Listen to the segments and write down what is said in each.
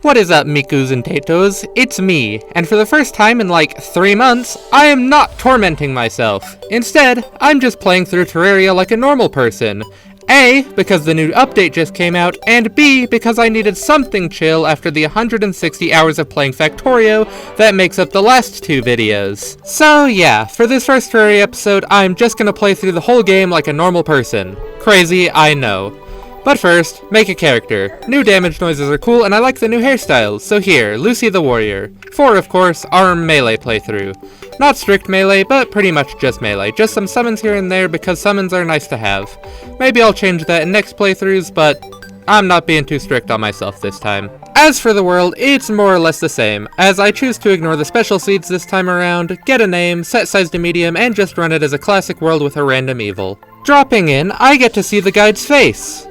What is up, Mikus and Tatos? It's me, and for the first time in like 3 months, I am not tormenting myself. Instead, I'm just playing through Terraria like a normal person. A, because the new update just came out, and B, because I needed something chill after the 160 hours of playing Factorio that makes up the last 2 videos. So yeah, for this first Terraria episode, I'm just gonna play through the whole game like a normal person. Crazy, I know. But first, make a character. New damage noises are cool, and I like the new hairstyles, so here, Lucy the Warrior. For, of course, our melee playthrough. Not strict melee, but pretty much just melee. Just some summons here and there, because summons are nice to have. Maybe I'll change that in next playthroughs, but I'm not being too strict on myself this time. As for the world, it's more or less the same, as I choose to ignore the special seeds this time around, get a name, set size to medium, and just run it as a classic world with a random evil. Dropping in, I get to see the guide's face.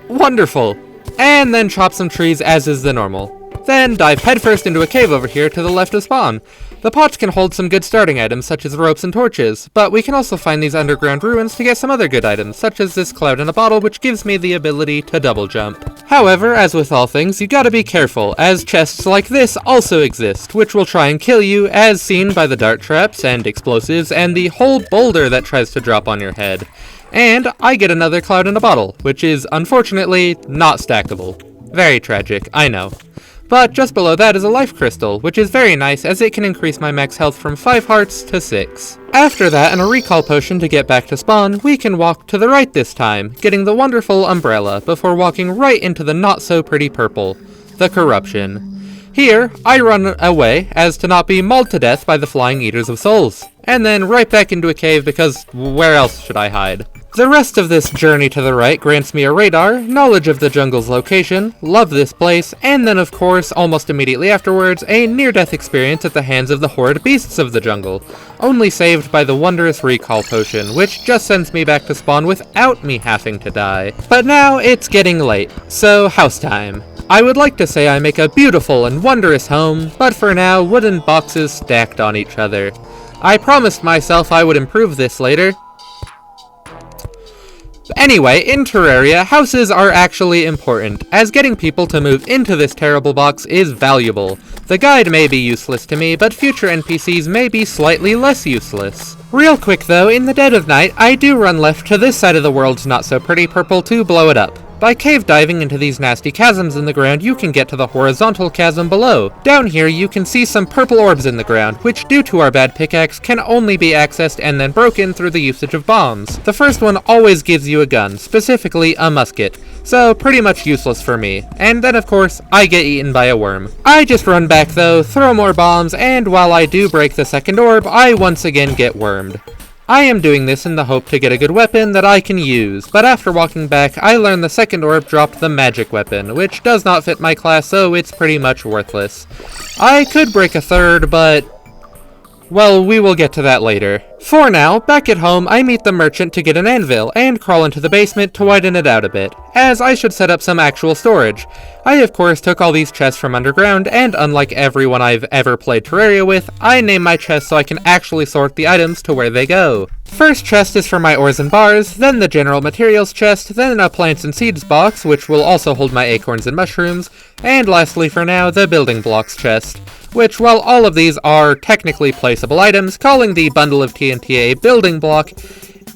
Wonderful! And then chop some trees as is the normal. Then dive headfirst into a cave over here to the left of spawn. The pots can hold some good starting items such as ropes and torches, but we can also find these underground ruins to get some other good items, such as this cloud in a bottle which gives me the ability to double jump. However, as with all things, you gotta be careful, as chests like this also exist, which will try and kill you, as seen by the dart traps and explosives and the whole boulder that tries to drop on your head. And I get another cloud in a bottle, which is unfortunately not stackable. Very tragic, I know. But just below that is a life crystal, which is very nice as it can increase my max health from 5 hearts to 6. After that, and a recall potion to get back to spawn, we can walk to the right this time, getting the wonderful umbrella, before walking right into the not so pretty purple, the corruption. Here, I run away as to not be mauled to death by the flying eaters of souls, and then right back into a cave because where else should I hide? The rest of this journey to the right grants me a radar, knowledge of the jungle's location, love this place, and then of course, almost immediately afterwards, a near-death experience at the hands of the horrid beasts of the jungle, only saved by the wondrous recall potion, which just sends me back to spawn without me having to die. But now it's getting late, so house time. I would like to say I make a beautiful and wondrous home, but for now, wooden boxes stacked on each other. I promised myself I would improve this later. Anyway, in Terraria, houses are actually important, as getting people to move into this terrible box is valuable. The guide may be useless to me, but future NPCs may be slightly less useless. Real quick though, in the dead of night, I do run left to this side of the world's not so pretty purple to blow it up. By cave diving into these nasty chasms in the ground, you can get to the horizontal chasm below. Down here, you can see some purple orbs in the ground, which due to our bad pickaxe, can only be accessed and then broken through the usage of bombs. The first one always gives you a gun, specifically a musket, so pretty much useless for me. And then of course, I get eaten by a worm. I just run back though, throw more bombs, and while I do break the second orb, I once again get wormed. I am doing this in the hope to get a good weapon that I can use, but after walking back, I learned the second orb dropped the magic weapon, which does not fit my class, so it's pretty much worthless. I could break a third, but well, we will get to that later. For now, back at home, I meet the merchant to get an anvil, and crawl into the basement to widen it out a bit, as I should set up some actual storage. I of course took all these chests from underground, and unlike everyone I've ever played Terraria with, I name my chests so I can actually sort the items to where they go. First chest is for my ores and bars, then the general materials chest, then a plants and seeds box, which will also hold my acorns and mushrooms, and lastly for now, the building blocks chest. Which, while all of these are technically placeable items, calling the bundle of TNT a building block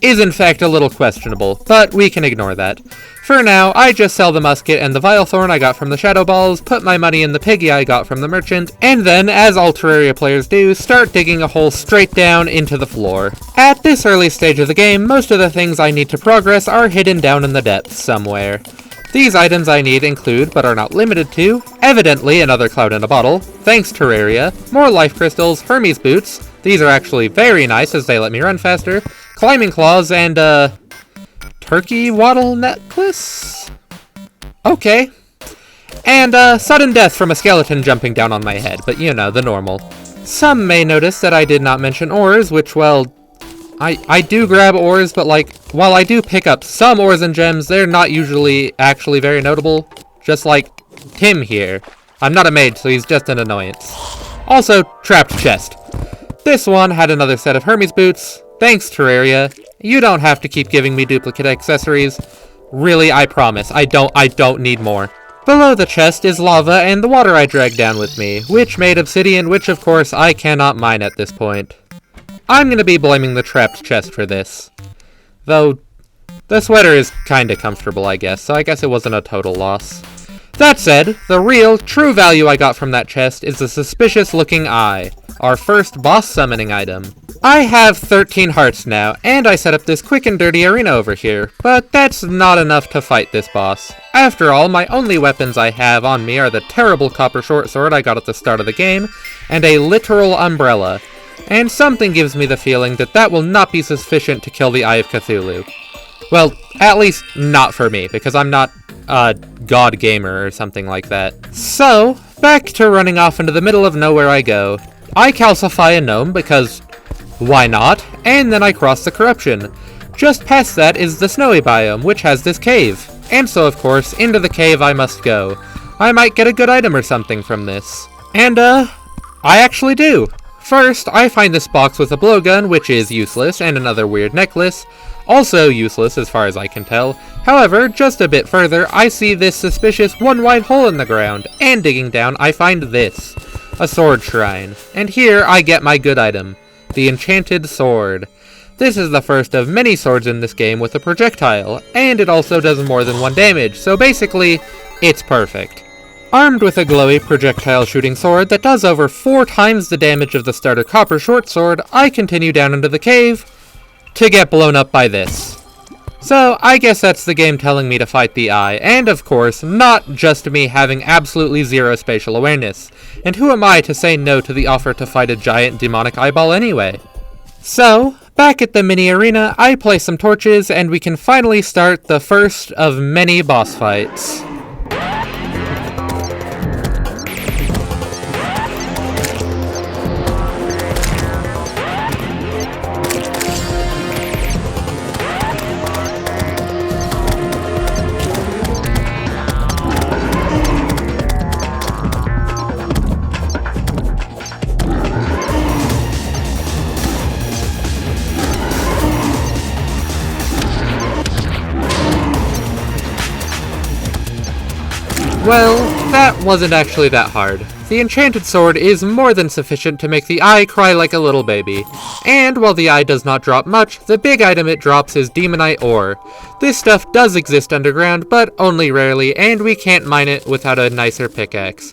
is in fact a little questionable, but we can ignore that. For now, I just sell the musket and the vile thorn I got from the shadow balls, put my money in the piggy I got from the merchant, and then, as all Terraria players do, start digging a hole straight down into the floor. At this early stage of the game, most of the things I need to progress are hidden down in the depths somewhere. These items I need include, but are not limited to, evidently another cloud in a bottle, thanks Terraria, more life crystals, Hermes boots, these are actually very nice as they let me run faster, climbing claws, and turkey waddle necklace? Okay. And sudden death from a skeleton jumping down on my head, but you know, the normal. Some may notice that I did not mention ores, which, well, I do grab ores, but like, while I do pick up some ores and gems, they're not usually actually very notable. Just like Tim here. I'm not a mage, so he's just an annoyance. Also, trapped chest. This one had another set of Hermes boots. Thanks, Terraria. You don't have to keep giving me duplicate accessories. Really, I promise. I don't need more. Below the chest is lava and the water I dragged down with me, which made obsidian, which of course I cannot mine at this point. I'm gonna be blaming the trapped chest for this. Though, the sweater is kinda comfortable, I guess, so I guess it wasn't a total loss. That said, the real, true value I got from that chest is the suspicious-looking eye, our first boss summoning item. I have 13 hearts now, and I set up this quick and dirty arena over here, but that's not enough to fight this boss. After all, my only weapons I have on me are the terrible copper short sword I got at the start of the game, and a literal umbrella, and something gives me the feeling that that will not be sufficient to kill the Eye of Cthulhu. Well, at least not for me, because I'm not a god gamer or something like that. So, back to running off into the middle of nowhere I go. I calcify a gnome because why not? And then I cross the corruption. Just past that is the snowy biome, which has this cave. And so, of course, into the cave I must go. I might get a good item or something from this. And, I actually do. First, I find this box with a blowgun, which is useless, and another weird necklace. Also useless as far as I can tell. However, just a bit further, I see this suspicious one white hole in the ground, and digging down, I find this. A sword shrine. And here I get my good item. The enchanted sword. This is the first of many swords in this game with a projectile, and it also does more than 1 damage, so basically, it's perfect. Armed with a glowy projectile shooting sword that does over 4 times the damage of the starter copper short sword, I continue down into the cave to get blown up by this. So, I guess that's the game telling me to fight the eye, and of course, not just me having absolutely zero spatial awareness. And who am I to say no to the offer to fight a giant demonic eyeball anyway? So, back at the mini arena, I place some torches, and we can finally start the first of many boss fights. Well, that wasn't actually that hard. The enchanted sword is more than sufficient to make the eye cry like a little baby. And while the eye does not drop much, the big item it drops is demonite ore. This stuff does exist underground, but only rarely, and we can't mine it without a nicer pickaxe.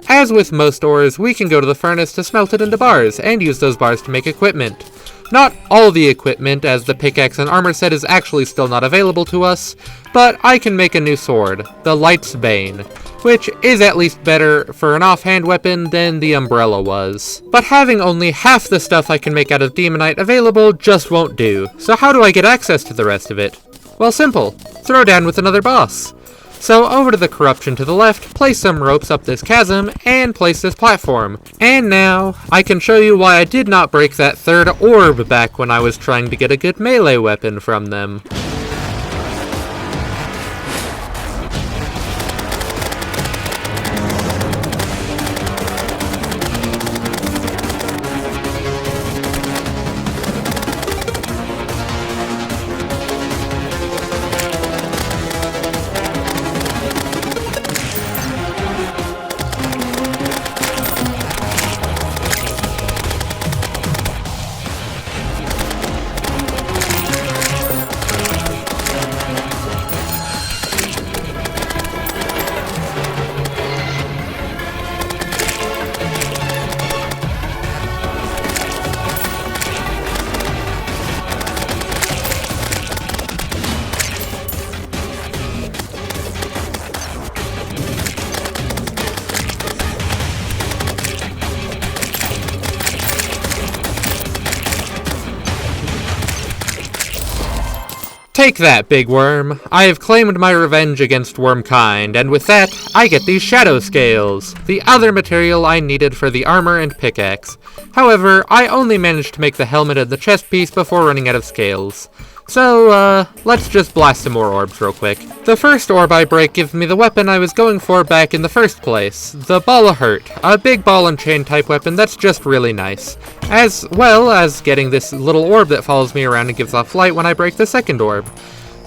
As with most ores, we can go to the furnace to smelt it into bars, and use those bars to make equipment. Not all the equipment, as the pickaxe and armor set is actually still not available to us, but I can make a new sword, the Light's Bane, which is at least better for an offhand weapon than the umbrella was. But having only half the stuff I can make out of demonite available just won't do, so how do I get access to the rest of it? Well, simple. Throw down with another boss. So over to the corruption to the left, place some ropes up this chasm, and place this platform. And now, I can show you why I did not break that third orb back when I was trying to get a good melee weapon from them. Take that, big worm. I have claimed my revenge against wormkind, and with that, I get these shadow scales, the other material I needed for the armor and pickaxe. However, I only managed to make the helmet and the chest piece before running out of scales. So, let's just blast some more orbs real quick. The first orb I break gives me the weapon I was going for back in the first place, the Ball of Hurt, a big ball and chain type weapon that's just really nice. As well as getting this little orb that follows me around and gives off light when I break the second orb.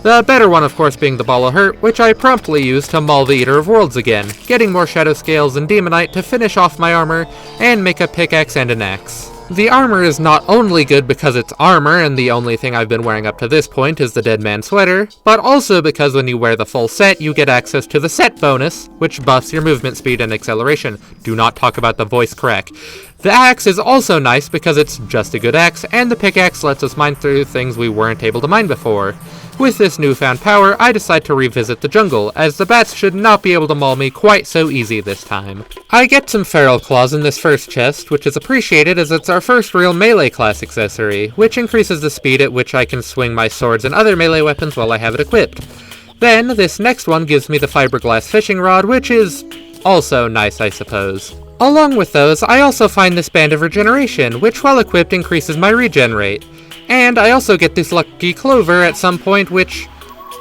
The better one of course being the Ball of Hurt, which I promptly use to maul the Eater of Worlds again, getting more Shadow Scales and Demonite to finish off my armor and make a pickaxe and an axe. The armor is not only good because it's armor and the only thing I've been wearing up to this point is the Dead Man Sweater, but also because when you wear the full set you get access to the set bonus, which buffs your movement speed and acceleration. Do not talk about the voice crack. The axe is also nice because it's just a good axe, and the pickaxe lets us mine through things we weren't able to mine before. With this newfound power, I decide to revisit the jungle, as the bats should not be able to maul me quite so easy this time. I get some feral claws in this first chest, which is appreciated as it's our first real melee class accessory, which increases the speed at which I can swing my swords and other melee weapons while I have it equipped. Then, this next one gives me the fiberglass fishing rod, which is also nice, I suppose. Along with those, I also find this Band of Regeneration, which while equipped increases my regen rate. And I also get this Lucky Clover at some point, which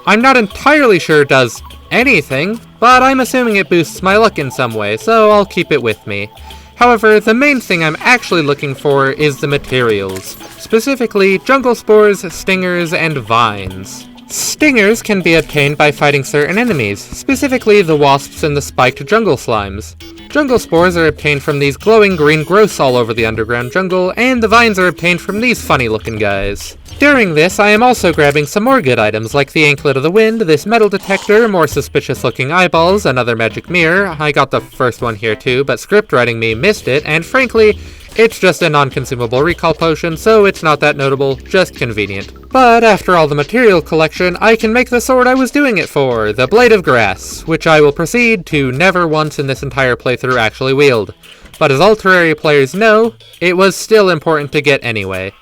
I'm not entirely sure does anything, but I'm assuming it boosts my luck in some way, so I'll keep it with me. However, the main thing I'm actually looking for is the materials, specifically jungle spores, stingers, and vines. Stingers can be obtained by fighting certain enemies, specifically the wasps and the spiked jungle slimes. Jungle spores are obtained from these glowing green growths all over the underground jungle, and the vines are obtained from these funny looking guys. During this, I am also grabbing some more good items like the Anklet of the Wind, this metal detector, more suspicious looking eyeballs, another magic mirror. I got the first one here too, but script writing me missed it, and frankly, it's just a non-consumable recall potion, so it's not that notable, just convenient. But after all the material collection, I can make the sword I was doing it for, the Blade of Grass, which I will proceed to never once in this entire playthrough actually wield. But as all Terraria players know, it was still important to get anyway.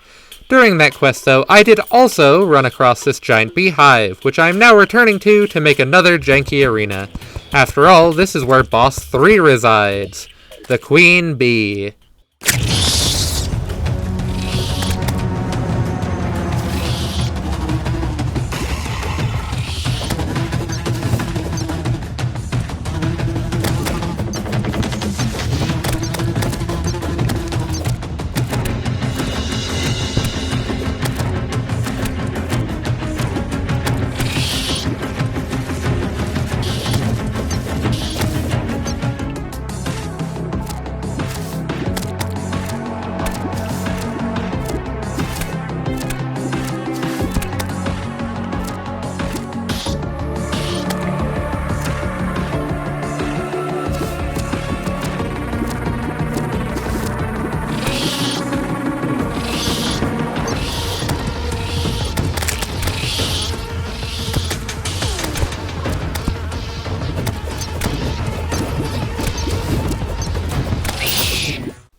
During that quest though, I did also run across this giant beehive, which I am now returning to make another janky arena. After all, this is where Boss 3 resides, the Queen Bee.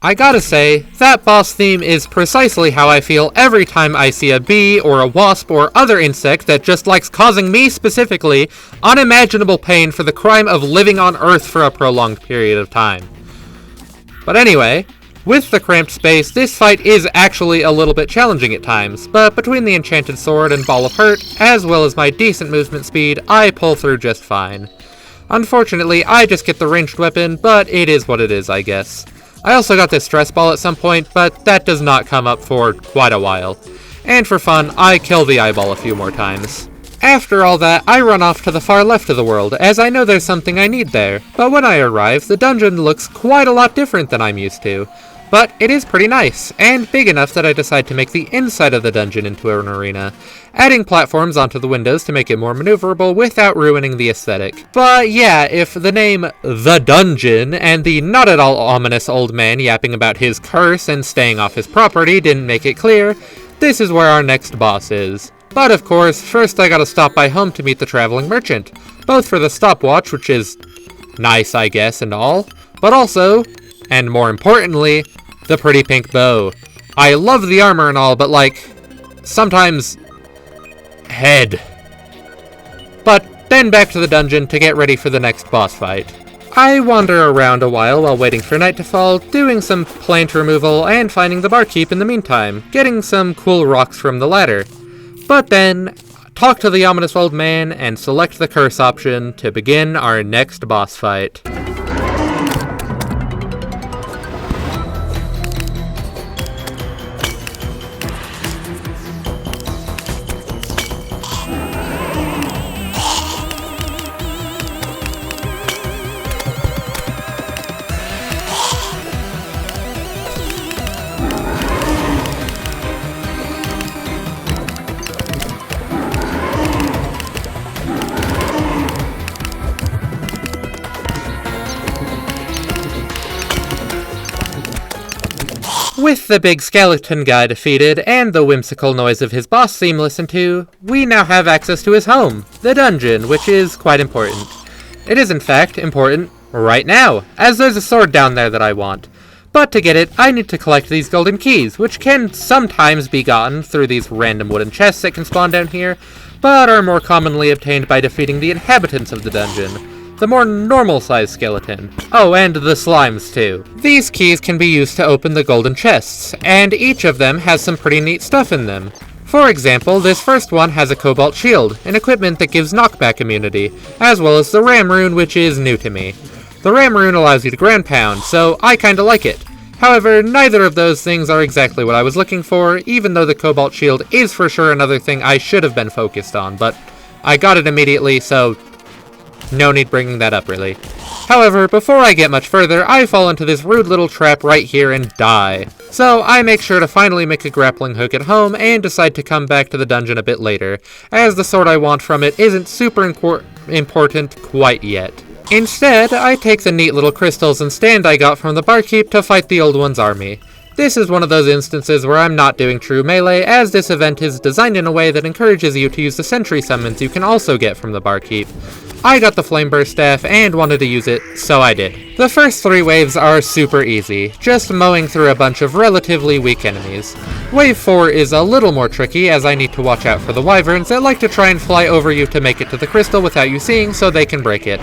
I gotta say, that boss theme is precisely how I feel every time I see a bee or a wasp or other insect that just likes causing me specifically unimaginable pain for the crime of living on Earth for a prolonged period of time. But anyway, with the cramped space, this fight is actually a little bit challenging at times, but between the enchanted sword and Ball of Hurt, as well as my decent movement speed, I pull through just fine. Unfortunately, I just get the ranged weapon, but it is what it is, I guess. I also got this stress ball at some point, but that does not come up for quite a while. And for fun, I kill the eyeball a few more times. After all that, I run off to the far left of the world, as I know there's something I need there. But when I arrive, the dungeon looks quite a lot different than I'm used to. But it is pretty nice, and big enough that I decide to make the inside of the dungeon into an arena, adding platforms onto the windows to make it more maneuverable without ruining the aesthetic. But yeah, if the name The Dungeon and the not at all ominous old man yapping about his curse and staying off his property didn't make it clear, this is where our next boss is. But of course, first I gotta stop by home to meet the traveling merchant, both for the stopwatch, which is nice I guess and all, but also, and more importantly, the pretty pink bow. I love the armor and all, but like, sometimes, head. But then back to the dungeon to get ready for the next boss fight. I wander around a while waiting for night to fall, doing some plant removal and finding the barkeep in the meantime, getting some cool rocks from the ladder. But then, talk to the ominous old man and select the curse option to begin our next boss fight. With the big skeleton guy defeated, and the whimsical noise of his boss theme listened to, we now have access to his home, the dungeon, which is quite important. It is in fact important right now, as there's a sword down there that I want. But to get it, I need to collect these golden keys, which can sometimes be gotten through these random wooden chests that can spawn down here, but are more commonly obtained by defeating the inhabitants of the dungeon. The more normal-sized skeleton. Oh, and the slimes, too. These keys can be used to open the golden chests, and each of them has some pretty neat stuff in them. For example, this first one has a cobalt shield, an equipment that gives knockback immunity, as well as the ram rune, which is new to me. The ram rune allows you to ground pound, so I kinda like it. However, neither of those things are exactly what I was looking for, even though the cobalt shield is for sure another thing I should have been focused on, but I got it immediately, so no need bringing that up, really. However, before I get much further, I fall into this rude little trap right here and die. So I make sure to finally make a grappling hook at home and decide to come back to the dungeon a bit later, as the sword I want from it isn't super important quite yet. Instead, I take the neat little crystals and stand I got from the barkeep to fight the old one's army. This is one of those instances where I'm not doing true melee, as this event is designed in a way that encourages you to use the sentry summons you can also get from the barkeep. I got the Flame Burst Staff and wanted to use it, so I did. The first 3 waves are super easy, just mowing through a bunch of relatively weak enemies. Wave 4 is a little more tricky, as I need to watch out for the wyverns that like to try and fly over you to make it to the crystal without you seeing so they can break it.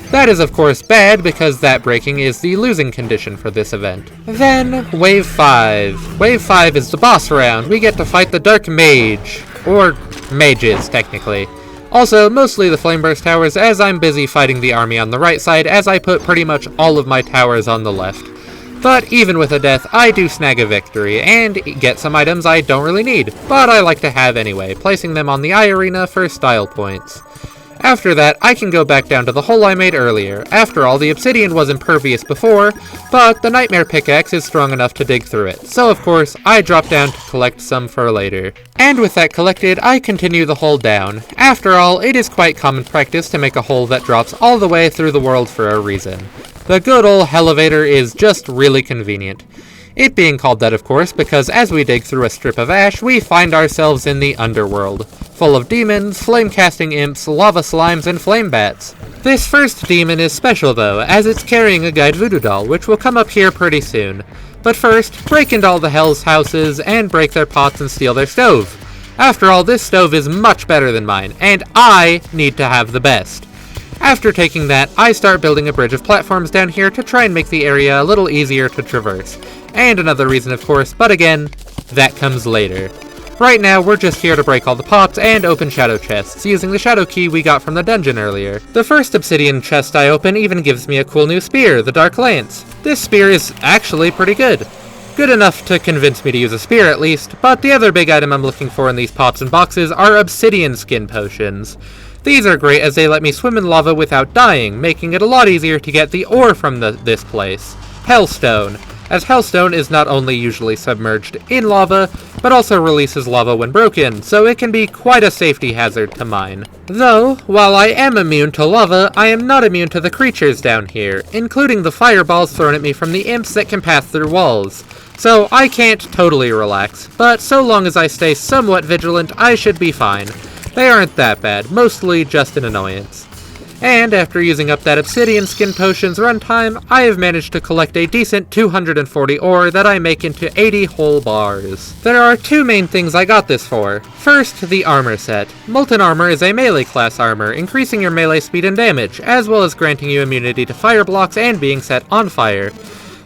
That is of course bad, because that breaking is the losing condition for this event. Then, Wave 5. Wave 5 is the boss round. We get to fight the Dark Mage. Or mages, technically. Also, mostly the Flame Burst towers, as I'm busy fighting the army on the right side, as I put pretty much all of my towers on the left. But even with a death, I do snag a victory, and get some items I don't really need, but I like to have anyway, placing them on the eye arena for style points. After that, I can go back down to the hole I made earlier. After all, the obsidian was impervious before, but the nightmare pickaxe is strong enough to dig through it, so of course, I drop down to collect some for later. And with that collected, I continue the hole down. After all, it is quite common practice to make a hole that drops all the way through the world for a reason. The good old Hellevator is just really convenient. It being called that, of course, because as we dig through a strip of ash, we find ourselves in the underworld, full of demons, flame-casting imps, lava slimes, and flame bats. This first demon is special, though, as it's carrying a guide voodoo doll, which will come up here pretty soon. But first, break into all the hell's houses, and break their pots and steal their stove. After all, this stove is much better than mine, and I need to have the best. After taking that, I start building a bridge of platforms down here to try and make the area a little easier to traverse. And another reason, of course, but again, that comes later. Right now, we're just here to break all the pots and open shadow chests, using the shadow key we got from the dungeon earlier. The first obsidian chest I open even gives me a cool new spear, the Dark Lance. This spear is actually pretty good. Good enough to convince me to use a spear at least, but the other big item I'm looking for in these pots and boxes are obsidian skin potions. These are great as they let me swim in lava without dying, making it a lot easier to get the ore from this place. Hellstone, as Hellstone is not only usually submerged in lava, but also releases lava when broken, so it can be quite a safety hazard to mine. Though, while I am immune to lava, I am not immune to the creatures down here, including the fireballs thrown at me from the imps that can pass through walls. So I can't totally relax, but so long as I stay somewhat vigilant, I should be fine. They aren't that bad, mostly just an annoyance. And after using up that obsidian skin potion's runtime, I have managed to collect a decent 240 ore that I make into 80 whole bars. There are 2 main things I got this for. First, the armor set. Molten Armor is a melee class armor, increasing your melee speed and damage, as well as granting you immunity to fire blocks and being set on fire.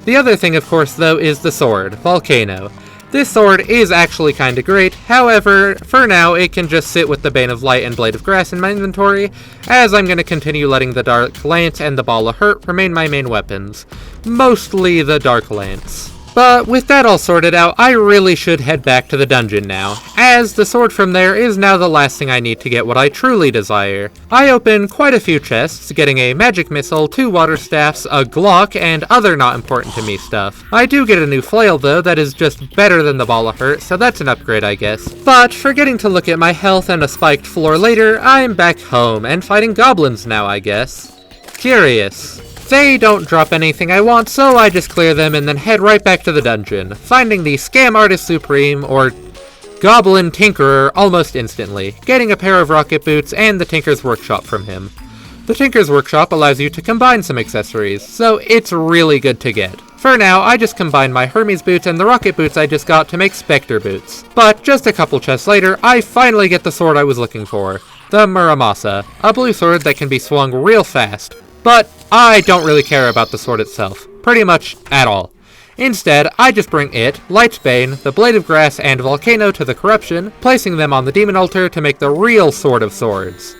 The other thing, of course, though, is the sword, Volcano. This sword is actually kinda great, however, for now it can just sit with the Bane of Light and Blade of Grass in my inventory, as I'm gonna continue letting the Dark Lance and the Ball of Hurt remain my main weapons. Mostly the Dark Lance. But with that all sorted out, I really should head back to the dungeon now, as the sword from there is now the last thing I need to get what I truly desire. I open quite a few chests, getting a magic missile, 2 water staffs, a Glock, and other not important to me stuff. I do get a new flail though that is just better than the Ball of Hurt, so that's an upgrade I guess. But forgetting to look at my health and a spiked floor later, I'm back home, and fighting goblins now I guess. Curious. They don't drop anything I want, so I just clear them and then head right back to the dungeon, finding the Scam Artist Supreme, or Goblin Tinkerer, almost instantly, getting a pair of rocket boots and the Tinker's Workshop from him. The Tinker's Workshop allows you to combine some accessories, so it's really good to get. For now, I just combine my Hermes boots and the rocket boots I just got to make Spectre boots. But just a couple chests later, I finally get the sword I was looking for, the Muramasa, a blue sword that can be swung real fast. But I don't really care about the sword itself, pretty much at all. Instead, I just bring it, Light's Bane, the Blade of Grass, and Volcano to the Corruption, placing them on the Demon Altar to make the real Sword of Swords.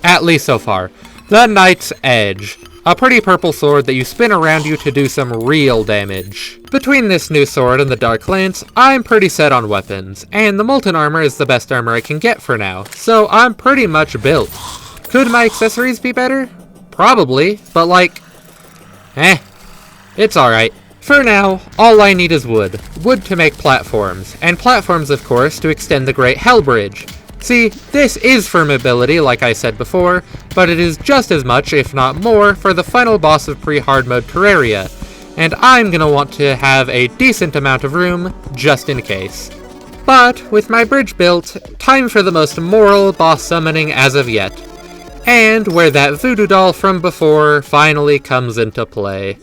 At least so far. The Knight's Edge, a pretty purple sword that you spin around you to do some real damage. Between this new sword and the Dark Lance, I'm pretty set on weapons, and the Molten Armor is the best armor I can get for now, so I'm pretty much built. Could my accessories be better? Probably, but like, it's alright. For now, all I need is wood. Wood to make platforms, and platforms of course to extend the Great Hell Bridge. See, this is for mobility like I said before, but it is just as much, if not more, for the final boss of pre-hard mode Terraria, and I'm gonna want to have a decent amount of room, just in case. But, with my bridge built, time for the most moral boss summoning as of yet. And where that voodoo doll from before finally comes into play.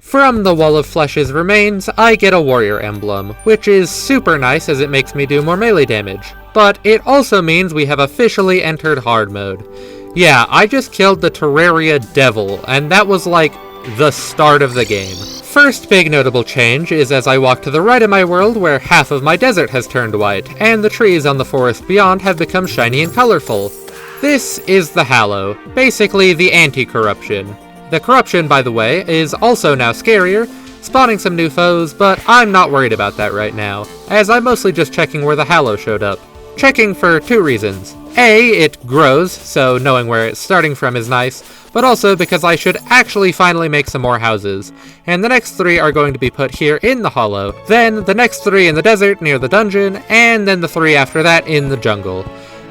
From the Wall of Flesh's remains, I get a warrior emblem, which is super nice as it makes me do more melee damage. But it also means we have officially entered hard mode. Yeah, I just killed the Terraria Devil, and that was like the start of the game. First big notable change is as I walk to the right of my world where half of my desert has turned white, and the trees on the forest beyond have become shiny and colorful. This is the Hallow, basically the anti-corruption. The Corruption, by the way, is also now scarier, spawning some new foes, but I'm not worried about that right now, as I'm mostly just checking where the Hallow showed up. Checking for two reasons. A, it grows, so knowing where it's starting from is nice, but also because I should actually finally make some more houses, and the next 3 are going to be put here in the Hollow, then the next 3 in the desert near the dungeon, and then the 3 after that in the jungle.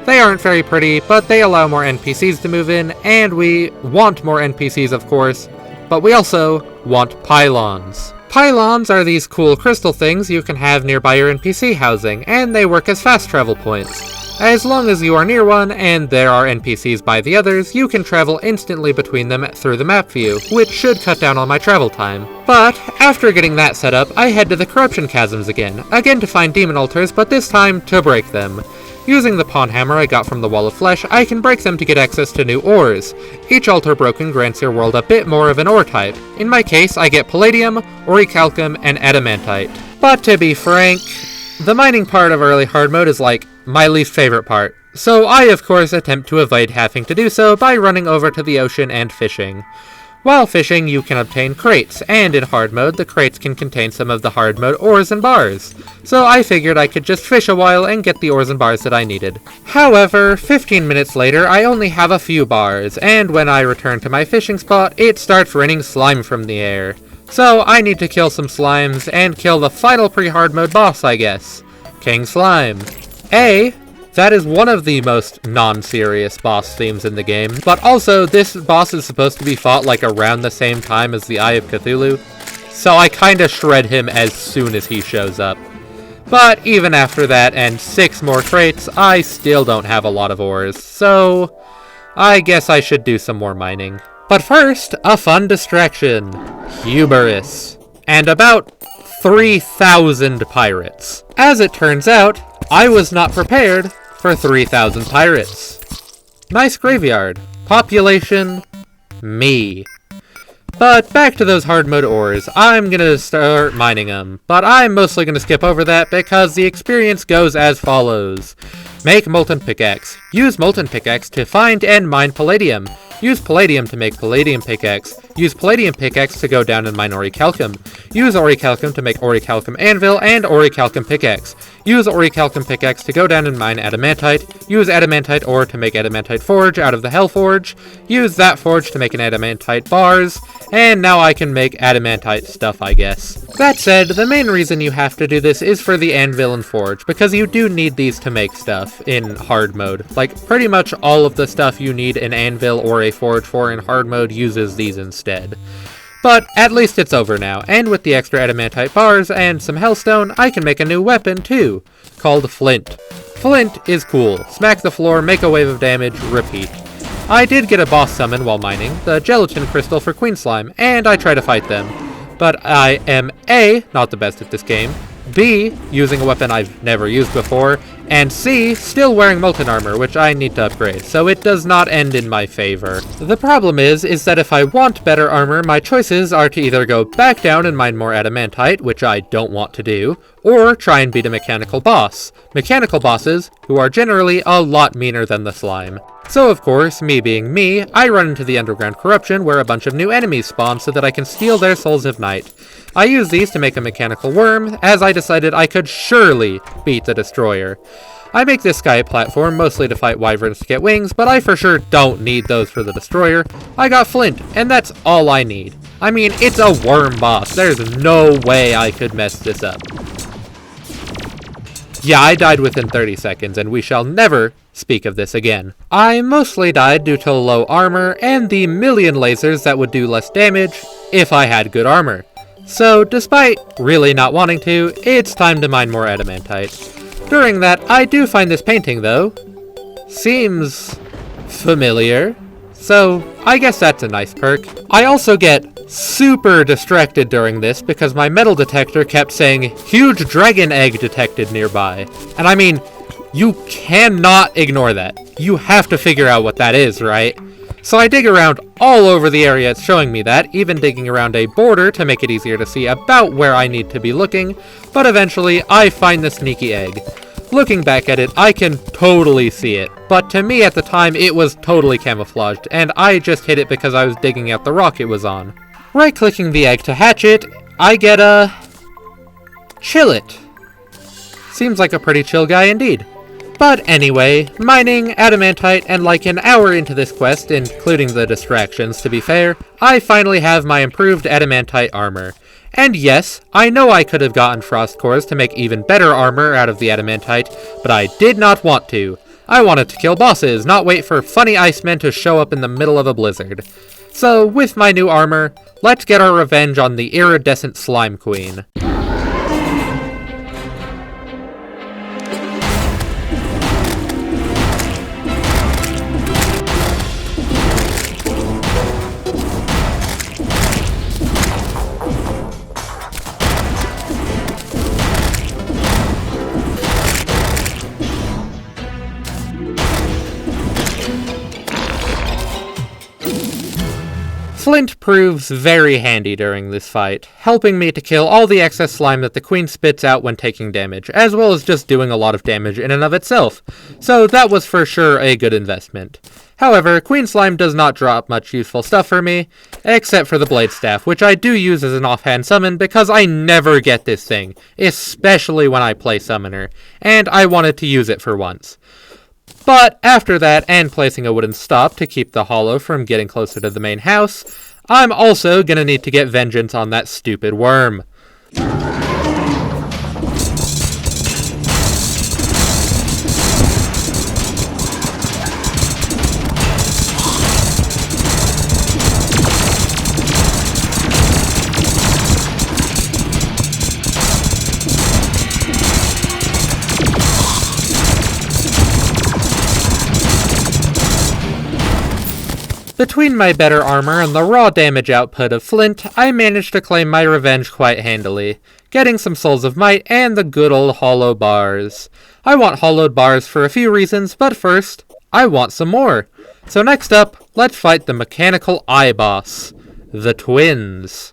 They aren't very pretty, but they allow more NPCs to move in, and we want more NPCs of course, but we also want pylons. Pylons are these cool crystal things you can have nearby your NPC housing, and they work as fast travel points. As long as you are near one, and there are NPCs by the others, you can travel instantly between them through the map view, which should cut down on my travel time. But, after getting that set up, I head to the Corruption Chasms again to find demon altars, but this time to break them. Using the pawn hammer I got from the Wall of Flesh, I can break them to get access to new ores. Each altar broken grants your world a bit more of an ore type. In my case, I get palladium, orichalcum, and adamantite. But to be frank, the mining part of early hard mode is like my least favorite part. So I of course attempt to avoid having to do so by running over to the ocean and fishing. While fishing, you can obtain crates, and in hard mode, the crates can contain some of the hard mode ores and bars. So I figured I could just fish a while and get the ores and bars that I needed. However, 15 minutes later, I only have a few bars, and when I return to my fishing spot, it starts raining slime from the air. So I need to kill some slimes, and kill the final pre-hard mode boss, I guess. King Slime. That is one of the most non-serious boss themes in the game, but also this boss is supposed to be fought like around the same time as the Eye of Cthulhu, so I kinda shred him as soon as he shows up. But even after that and 6 more crates, I still don't have a lot of ores, so I guess I should do some more mining. But first, a fun distraction. Hubris. And about 3,000 pirates. As it turns out, I was not prepared for 3,000 pirates. Nice graveyard. Population, me. But back to those hard mode ores, I'm gonna start mining them, but I'm mostly gonna skip over that because the experience goes as follows. Make Molten Pickaxe. Use Molten Pickaxe to find and mine Palladium. Use Palladium to make Palladium Pickaxe. Use Palladium Pickaxe to go down and mine Orichalcum. Use Orichalcum to make Orichalcum Anvil and Orichalcum Pickaxe. Use Orichalcum Pickaxe to go down and mine Adamantite. Use Adamantite ore to make Adamantite Forge out of the Hell Forge. Use that forge to make an Adamantite Bars. And now I can make Adamantite stuff, I guess. That said, the main reason you have to do this is for the Anvil and Forge, because you do need these to make stuff in hard mode. Like, pretty much all of the stuff you need an Anvil or a Forge for in hard mode uses these instead. But at least it's over now, and with the extra Adamantite Bars and some Hellstone, I can make a new weapon too, called Flint. Flint is cool. Smack the floor, make a wave of damage, repeat. I did get a boss summon while mining, the Gelatin Crystal for Queen Slime, and I try to fight them. But I am A, not the best at this game, B, using a weapon I've never used before, and C, still wearing Molten Armor, which I need to upgrade, so it does not end in my favor. The problem is that if I want better armor, my choices are to either go back down and mine more Adamantite, which I don't want to do, or try and beat a mechanical boss. Mechanical bosses, who are generally a lot meaner than the slime. So of course, me being me, I run into the Underground Corruption where a bunch of new enemies spawn so that I can steal their Souls of Night. I use these to make a mechanical worm, as I decided I could surely beat the Destroyer. I make this sky platform mostly to fight wyverns to get wings, but I for sure don't need those for the Destroyer. I got Flint, and that's all I need. I mean, it's a worm boss. There's no way I could mess this up. Yeah, I died within 30 seconds, and we shall never speak of this again. I mostly died due to low armor and the million lasers that would do less damage if I had good armor. So, despite really not wanting to, it's time to mine more Adamantite. During that, I do find this painting, though. Seems familiar. So, I guess that's a nice perk. I also get super distracted during this because my metal detector kept saying, "Huge dragon egg detected nearby." And I mean, you cannot ignore that. You have to figure out what that is, right? So I dig around all over the area it's showing me that, even digging around a border to make it easier to see about where I need to be looking, but eventually I find the sneaky egg. Looking back at it, I can totally see it, but to me at the time it was totally camouflaged, and I just hit it because I was digging out the rock it was on. Right-clicking the egg to hatch it, I get a... chill it. Seems like a pretty chill guy indeed. But anyway, mining, Adamantite, and like an hour into this quest, including the distractions to be fair, I finally have my improved Adamantite armor. And yes, I know I could have gotten frost cores to make even better armor out of the Adamantite, but I did not want to. I wanted to kill bosses, not wait for funny icemen to show up in the middle of a blizzard. So, with my new armor, let's get our revenge on the iridescent Slime Queen. Flint proves very handy during this fight, helping me to kill all the excess slime that the queen spits out when taking damage, as well as just doing a lot of damage in and of itself, so that was for sure a good investment. However, Queen Slime does not drop much useful stuff for me, except for the Blade Staff, which I do use as an offhand summon because I never get this thing, especially when I play Summoner, and I wanted to use it for once. But after that, and placing a wooden stop to keep the hollow from getting closer to the main house, I'm also gonna need to get vengeance on that stupid worm. Between my better armor and the raw damage output of Flint, I managed to claim my revenge quite handily, getting some Souls of Might and the good old hollow bars. I want hollowed bars for a few reasons, but first, I want some more. So next up, let's fight the mechanical eye boss, the twins.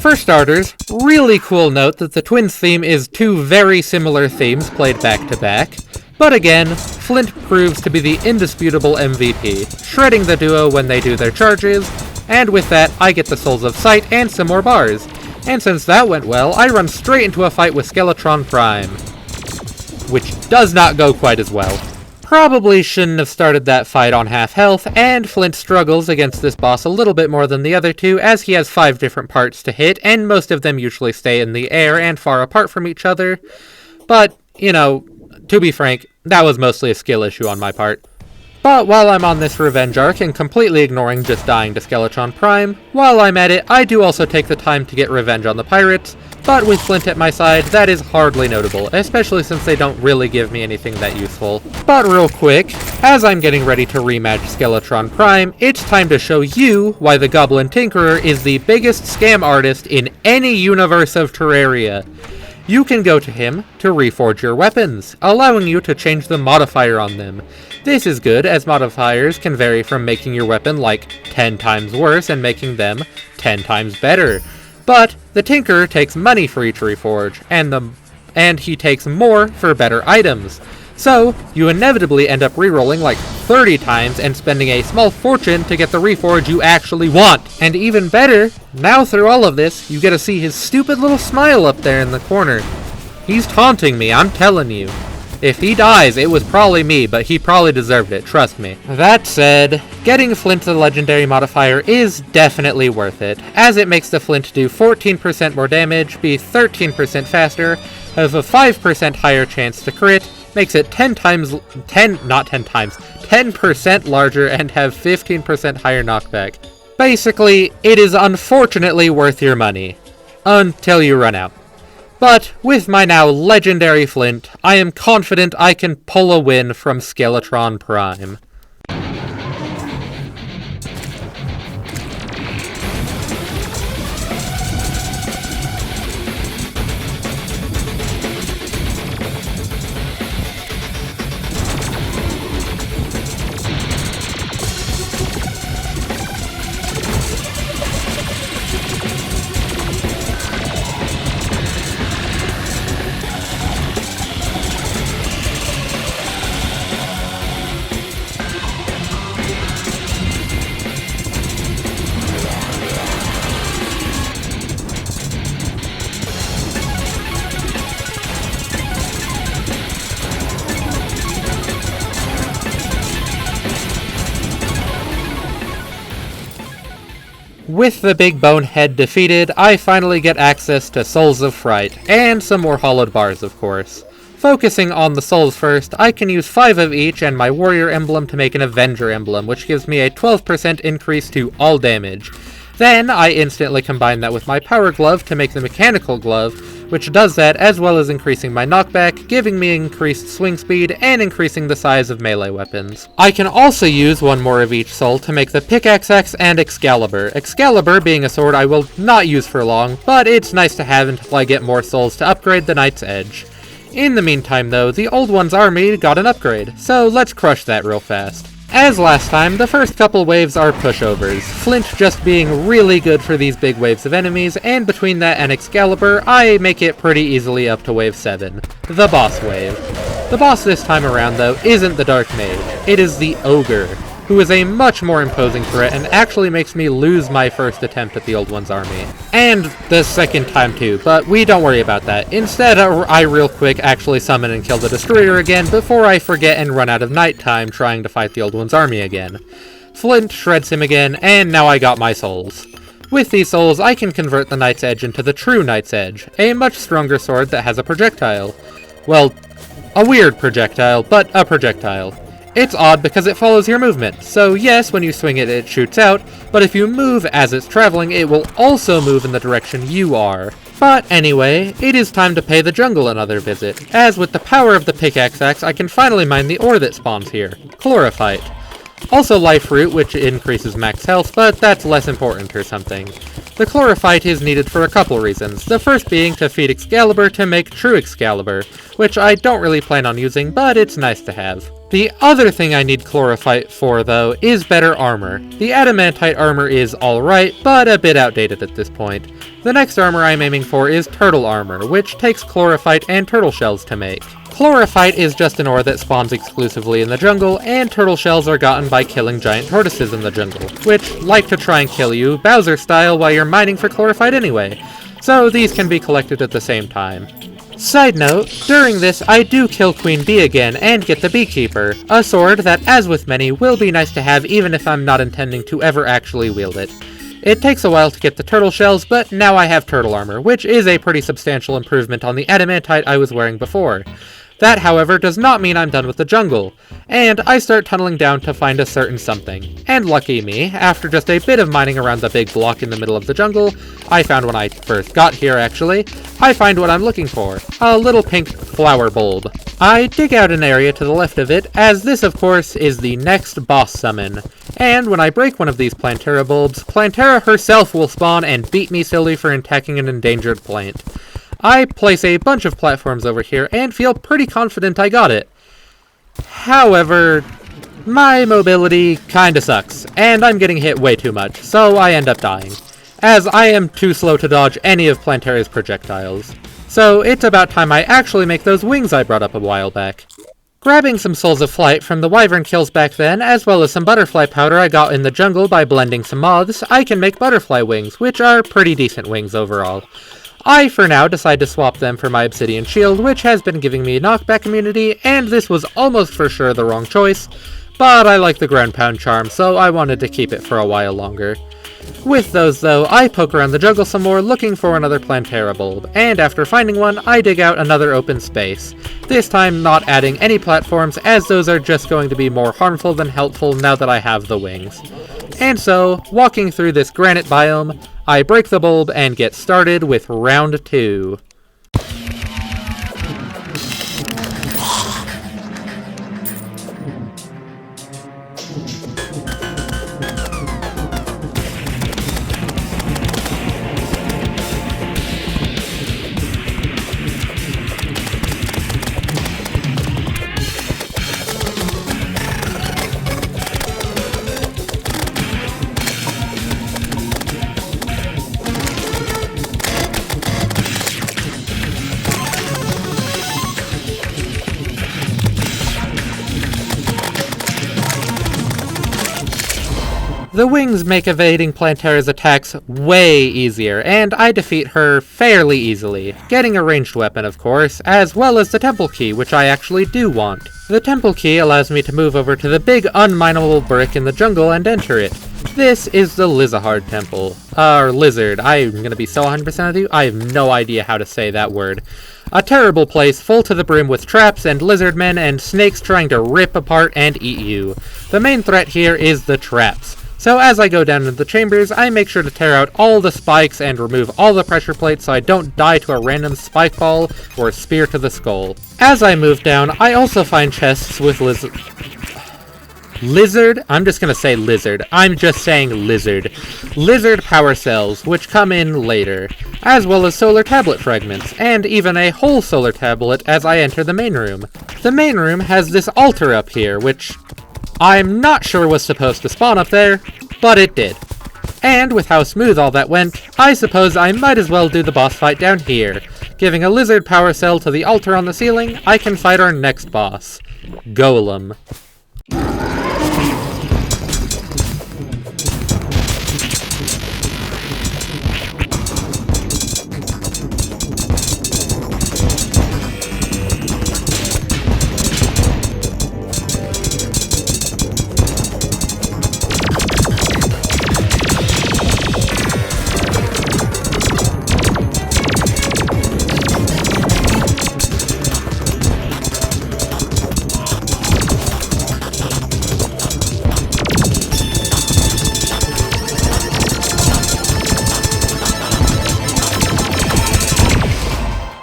For starters, really cool note that the Twins theme is two very similar themes played back to back. But again, Flint proves to be the indisputable MVP, shredding the duo when they do their charges, and with that, I get the Souls of Sight and some more bars. And since that went well, I run straight into a fight with Skeletron Prime, which does not go quite as well. Probably shouldn't have started that fight on half health, and Flint struggles against this boss a little bit more than the other two, as he has 5 different parts to hit, and most of them usually stay in the air and far apart from each other. But, you know, to be frank, that was mostly a skill issue on my part. But while I'm on this revenge arc and completely ignoring just dying to Skeletron Prime, while I'm at it, I do also take the time to get revenge on the pirates, but with Flint at my side, that is hardly notable, especially since they don't really give me anything that useful. But real quick, as I'm getting ready to rematch Skeletron Prime, it's time to show you why the Goblin Tinkerer is the biggest scam artist in any universe of Terraria. You can go to him to reforge your weapons, allowing you to change the modifier on them. This is good, as modifiers can vary from making your weapon like 10 times worse and making them 10 times better. But the Tinkerer takes money for each reforge, and he takes more for better items. So, you inevitably end up rerolling like 30 times and spending a small fortune to get the reforge you actually want. And even better, now through all of this, you get to see his stupid little smile up there in the corner. He's taunting me, I'm telling you. If he dies, it was probably me, but he probably deserved it, trust me. That said, getting Flint the legendary modifier is definitely worth it, as it makes the Flint do 14% more damage, be 13% faster, have a 5% higher chance to crit, makes it 10% larger, and have 15% higher knockback. Basically, it is unfortunately worth your money. Until you run out. But, with my now legendary Flint, I am confident I can pull a win from Skeletron Prime. With the big bonehead defeated, I finally get access to Souls of Fright, and some more hollowed bars, of course. Focusing on the souls first, I can use 5 of each and my warrior emblem to make an Avenger emblem, which gives me a 12% increase to all damage. Then, I instantly combine that with my power glove to make the mechanical glove, which does that as well as increasing my knockback, giving me increased swing speed, and increasing the size of melee weapons. I can also use 1 more of each soul to make the Pickaxe Axe and Excalibur. Excalibur being a sword I will not use for long, but it's nice to have until I get more souls to upgrade the Knight's Edge. In the meantime though, the Old One's army got an upgrade, so let's crush that real fast. As last time, the first couple waves are pushovers, Flint just being really good for these big waves of enemies, and between that and Excalibur, I make it pretty easily up to wave 7, the boss wave. The boss this time around, though, isn't the Dark Mage, it is the Ogre, who is a much more imposing threat and actually makes me lose my first attempt at the Old One's army. And the second time too, but we don't worry about that. Instead, I real quick actually summon and kill the Destroyer again before I forget and run out of nighttime trying to fight the Old One's army again. Flint shreds him again, and now I got my souls. With these souls, I can convert the Knight's Edge into the true Knight's Edge, a much stronger sword that has a projectile. Well, a weird projectile, but a projectile. It's odd because it follows your movement, so yes, when you swing it, it shoots out, but if you move as it's traveling, it will also move in the direction you are. But anyway, it is time to pay the jungle another visit, as with the power of the pickaxe axe, I can finally mine the ore that spawns here, chlorophyte. Also life root, which increases max health, but that's less important or something. The chlorophyte is needed for a couple reasons, the first being to feed Excalibur to make true Excalibur, which I don't really plan on using, but it's nice to have. The other thing I need chlorophyte for, though, is better armor. The adamantite armor is alright, but a bit outdated at this point. The next armor I'm aiming for is turtle armor, which takes chlorophyte and turtle shells to make. Chlorophyte is just an ore that spawns exclusively in the jungle, and turtle shells are gotten by killing giant tortoises in the jungle, which like to try and kill you, Bowser style, while you're mining for chlorophyte anyway. So these can be collected at the same time. Side note, during this I do kill Queen Bee again and get the Beekeeper, a sword that, as with many, will be nice to have even if I'm not intending to ever actually wield it. It takes a while to get the turtle shells, but now I have turtle armor, which is a pretty substantial improvement on the adamantite I was wearing before. That, however, does not mean I'm done with the jungle, and I start tunneling down to find a certain something. And lucky me, after just a bit of mining around the big block in the middle of the jungle, I found when I first got here actually, I find what I'm looking for, a little pink flower bulb. I dig out an area to the left of it, as this of course is the next boss summon. And when I break one of these Plantera bulbs, Plantera herself will spawn and beat me silly for attacking an endangered plant. I place a bunch of platforms over here and feel pretty confident I got it. However, my mobility kinda sucks, and I'm getting hit way too much, so I end up dying, as I am too slow to dodge any of Plantera's projectiles. So it's about time I actually make those wings I brought up a while back. Grabbing some Souls of Flight from the wyvern kills back then, as well as some butterfly powder I got in the jungle by blending some moths, I can make butterfly wings, which are pretty decent wings overall. I, for now, decide to swap them for my obsidian shield, which has been giving me knockback immunity, and this was almost for sure the wrong choice, but I like the ground pound charm, so I wanted to keep it for a while longer. With those, though, I poke around the jungle some more looking for another Plantera bulb, and after finding one, I dig out another open space. This time not adding any platforms, as those are just going to be more harmful than helpful now that I have the wings. And so, walking through this granite biome, I break the bulb and get started with round 2. The wings make evading Plantera's attacks way easier, and I defeat her fairly easily, getting a ranged weapon of course, as well as the temple key, which I actually do want. The temple key allows me to move over to the big unmineable brick in the jungle and enter it. This is the Lizahard Temple. Lizard. I'm gonna be so 100% of you, I have no idea how to say that word. A terrible place full to the brim with traps and lizard men and snakes trying to rip apart and eat you. The main threat here is the traps. So as I go down into the chambers, I make sure to tear out all the spikes and remove all the pressure plates so I don't die to a random spike ball or spear to the skull. As I move down, I also find chests with lizard? I'm just gonna say lizard. I'm just saying lizard. Lizard power cells, which come in later, as well as solar tablet fragments, and even a whole solar tablet as I enter the main room. The main room has this altar up here, which I'm not sure was supposed to spawn up there, but it did. And with how smooth all that went, I suppose I might as well do the boss fight down here. Giving a lizard power cell to the altar on the ceiling, I can fight our next boss, Golem.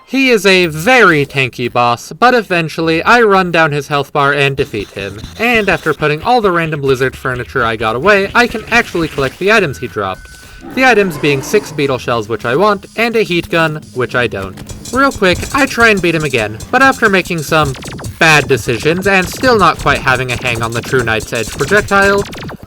He is a very tanky boss, but eventually I run down his health bar and defeat him. And after putting all the random lizard furniture I got away, I can actually collect the items he dropped. The items being 6 beetle shells, which I want, and a heat gun, which I don't. Real quick, I try and beat him again, but after making some bad decisions and still not quite having a hang on the true Knight's Edge projectile,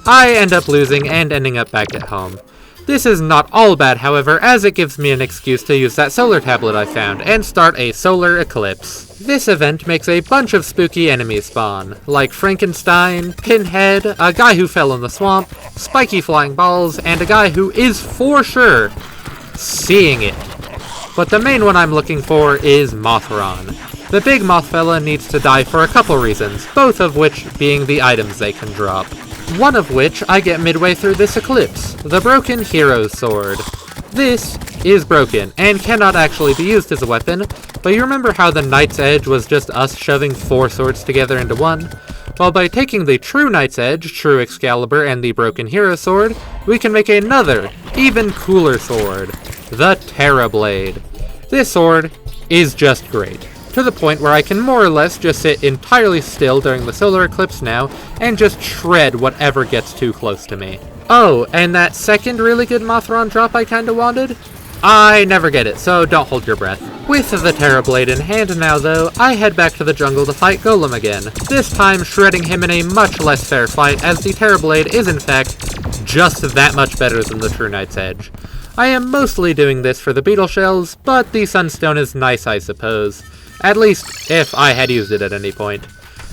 I end up losing and ending up back at home. This is not all bad, however, as it gives me an excuse to use that solar tablet I found and start a solar eclipse. This event makes a bunch of spooky enemies spawn, like Frankenstein, Pinhead, a guy who fell in the swamp, spiky flying balls, and a guy who is for sure seeing it. But the main one I'm looking for is Mothron. The big moth fella needs to die for a couple reasons, both of which being the items they can drop. One of which I get midway through this eclipse, the Broken Hero's Sword. This is broken, and cannot actually be used as a weapon, but you remember how the Knight's Edge was just us shoving 4 swords together into one? Well, by taking the true Knight's Edge, True Excalibur, and the Broken Hero Sword, we can make another, even cooler sword, the Terra Blade. This sword is just great, to the point where I can more or less just sit entirely still during the solar eclipse now, and just shred whatever gets too close to me. Oh, and that second really good Mothron drop I kinda wanted? I never get it, so don't hold your breath. With the Terra Blade in hand now though, I head back to the jungle to fight Golem again, this time shredding him in a much less fair fight, as the Terra Blade is in fact just that much better than the True Knight's Edge. I am mostly doing this for the beetle shells, but the sunstone is nice I suppose. At least, if I had used it at any point.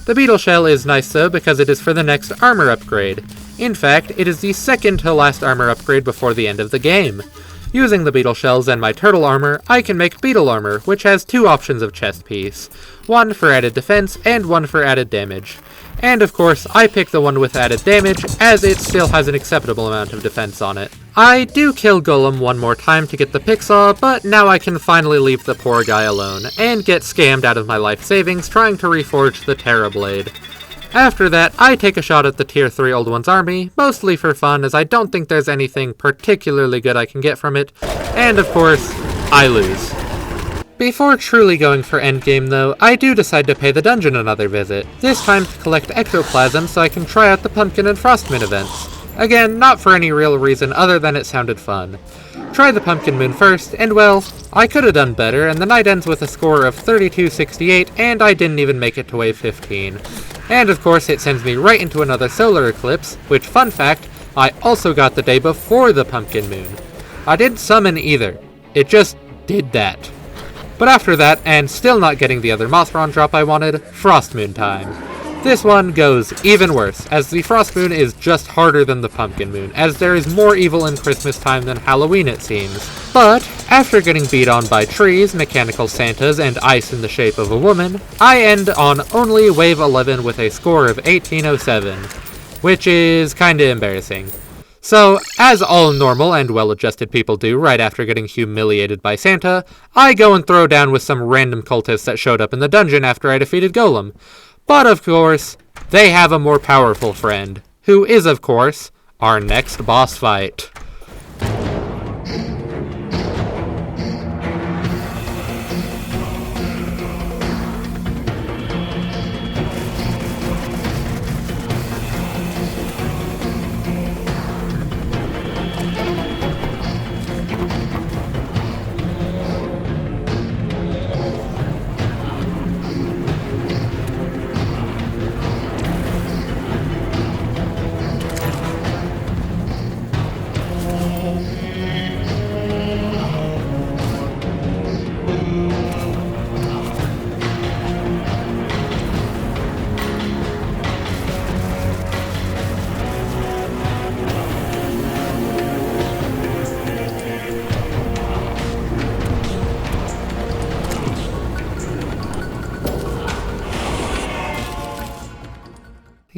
The beetle shell is nice though because it is for the next armor upgrade. In fact, it is the second to last armor upgrade before the end of the game. Using the beetle shells and my turtle armor, I can make beetle armor, which has 2 options of chest piece. One for added defense, and one for added damage. And of course, I pick the one with added damage, as it still has an acceptable amount of defense on it. I do kill Golem one more time to get the picksaw, but now I can finally leave the poor guy alone, and get scammed out of my life savings trying to reforge the Terra Blade. After that, I take a shot at the Tier 3 Old One's army, mostly for fun as I don't think there's anything particularly good I can get from it, and of course, I lose. Before truly going for endgame though, I do decide to pay the dungeon another visit, this time to collect ectoplasm so I can try out the Pumpkin and Frostmoon events. Again, not for any real reason other than it sounded fun. Try the Pumpkin Moon first, and well, I could have done better, and the night ends with a score of 3268, and I didn't even make it to wave 15. And of course it sends me right into another solar eclipse, which, fun fact, I also got the day before the Pumpkin Moon. I didn't summon either, it just did that. But after that, and still not getting the other Mothron drop I wanted, Frostmoon time. This one goes even worse, as the Frostmoon is just harder than the Pumpkin Moon, as there is more evil in Christmas time than Halloween it seems. But, after getting beat on by trees, mechanical Santas, and ice in the shape of a woman, I end on only wave 11 with a score of 1807, which is kinda embarrassing. So, as all normal and well-adjusted people do right after getting humiliated by Santa, I go and throw down with some random cultists that showed up in the dungeon after I defeated Golem. But of course, they have a more powerful friend, who is of course, our next boss fight.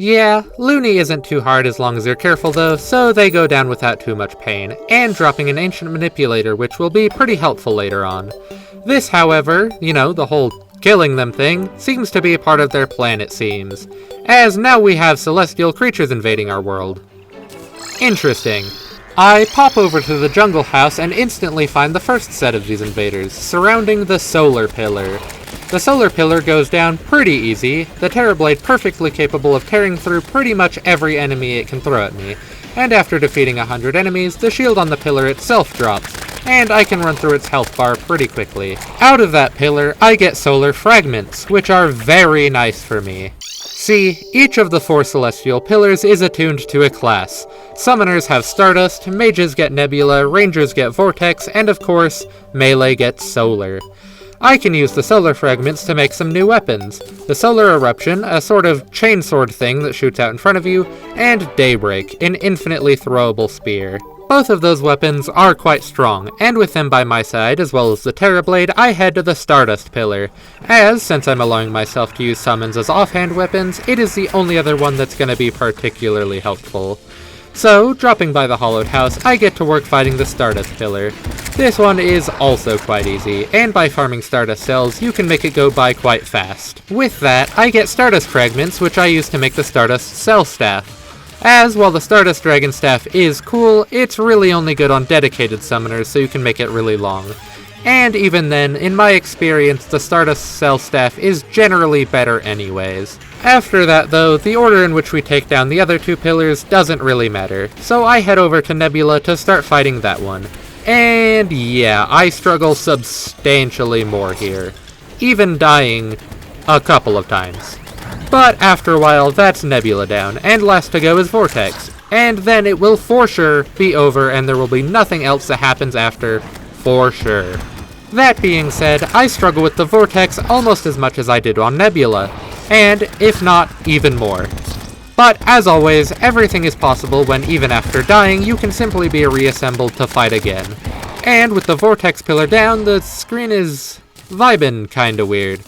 Yeah, Loony isn't too hard as long as you're careful though, so they go down without too much pain, and dropping an ancient manipulator which will be pretty helpful later on. This, however, the whole killing them thing, seems to be a part of their plan it seems, as now we have celestial creatures invading our world. Interesting. I pop over to the jungle house and instantly find the first set of these invaders, surrounding the solar pillar. The solar pillar goes down pretty easy, the Terrorblade perfectly capable of tearing through pretty much every enemy it can throw at me, and after defeating 100 enemies, the shield on the pillar itself drops, and I can run through its health bar pretty quickly. Out of that pillar, I get solar fragments, which are very nice for me. See, each of the 4 celestial pillars is attuned to a class. Summoners have Stardust, Mages get Nebula, Rangers get Vortex, and of course, Melee gets Solar. I can use the solar fragments to make some new weapons. The Solar Eruption, a sort of chainsword thing that shoots out in front of you, and Daybreak, an infinitely throwable spear. Both of those weapons are quite strong, and with them by my side, as well as the Terrorblade, I head to the Stardust Pillar, as, since I'm allowing myself to use summons as offhand weapons, it is the only other one that's going to be particularly helpful. So, dropping by the Hollowed House, I get to work fighting the Stardust Pillar. This one is also quite easy, and by farming Stardust cells, you can make it go by quite fast. With that, I get Stardust Fragments, which I use to make the Stardust Cell Staff. As, while the Stardust Dragon Staff is cool, it's really only good on dedicated summoners, so you can make it really long. And even then, in my experience, the Stardust Cell Staff is generally better anyways. After that though, the order in which we take down the other 2 pillars doesn't really matter, so I head over to Nebula to start fighting that one. And yeah, I struggle substantially more here, even dying a couple of times. But after a while, that's Nebula down, and last to go is Vortex, and then it will for sure be over and there will be nothing else that happens after, for sure. That being said, I struggle with the Vortex almost as much as I did on Nebula, and if not, even more. But as always, everything is possible when even after dying, you can simply be reassembled to fight again. And with the Vortex pillar down, the screen is vibin' kinda weird.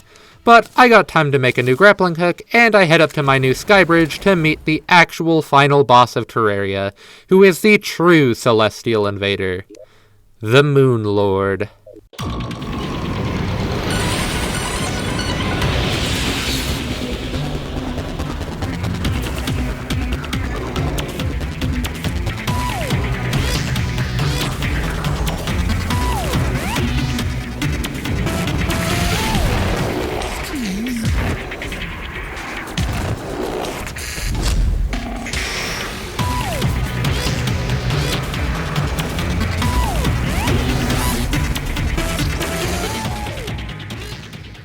But I got time to make a new grappling hook, and I head up to my new sky bridge to meet the actual final boss of Terraria, who is the true celestial invader, the Moonlord.